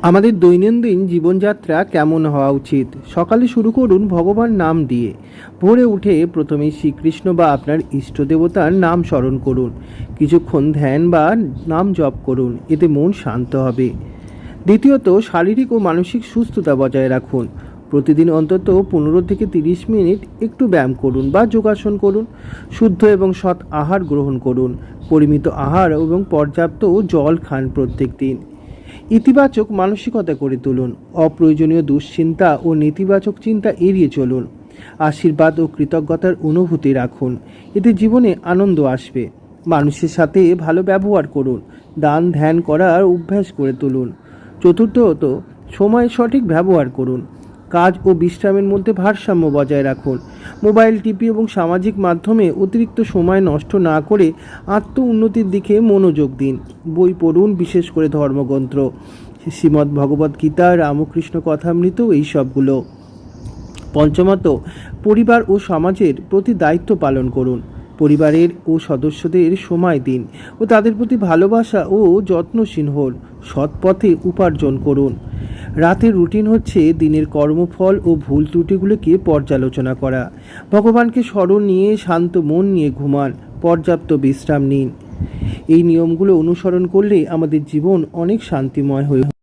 আমাদের দৈনন্দিন জীবনযাত্রা কেমন হওয়া উচিত? সকালে শুরু করুন ভগবান নাম দিয়ে। ভোরে উঠে প্রথমেই শ্রীকৃষ্ণ বা আপনার ইষ্ট দেবতার নাম স্মরণ করুন। কিছুক্ষণ ধ্যান বা নাম জপ করুন, এতে মন শান্ত হবে। দ্বিতীয়ত, শারীরিক ও মানসিক সুস্থতা বজায় রাখুন। প্রতিদিন অন্তত 15 থেকে 30 মিনিট একটু ব্যায়াম করুন বা যোগাসন করুন। শুদ্ধ এবং সৎ আহার গ্রহণ করুন। পরিমিত আহার এবং পর্যাপ্ত জল খান প্রত্যেক দিন। ইতিবাচক মানসিকতা করে তুলুন। অপ্রয়োজনীয় দুশ্চিন্তা ও নেতিবাচক চিন্তা এড়িয়ে চলুন। আশীর্বাদ ও কৃতজ্ঞতার অনুভূতি রাখুন, এতে জীবনে আনন্দ আসবে। মানুষের সাথে ভালো ব্যবহার করুন। দান ধ্যান করার অভ্যাস করে তুলুন। চতুর্থত, সময় সঠিক ব্যবহার করুন। কাজ ও বিশ্রামের মধ্যে ভারসাম্য বজায় রাখুন। মোবাইল, টিভি এবং সামাজিক মাধ্যমে অতিরিক্ত সময় নষ্ট না করে আত্ম উন্নতির দিকে মনোযোগ দিন। বই পড়ুন, বিশেষ করে ধর্মগ্রন্থ, শ্রীমদ্ ভগবদ গীতা, রামকৃষ্ণ কথামৃত, এই সবগুলো। পঞ্চমত, পরিবার ও সমাজের প্রতি দায়িত্ব পালন করুন। পরিবারের ও সদস্যদের সময় দিন ও তাদের প্রতি ভালোবাসা ও যত্নশীল হন। সৎ পথে উপার্জন করুন। রাতের রুটিন হচ্ছে দিনের কর্মফল ও ভুল ত্রুটিগুলোকে পর্যালোচনা করা। ভগবানকে স্মরণ নিয়ে শান্ত মন নিয়ে ঘুমান। পর্যাপ্ত বিশ্রাম নিন। এই নিয়মগুলো অনুসরণ করলে আমাদের জীবন অনেক শান্তিময় হয়ে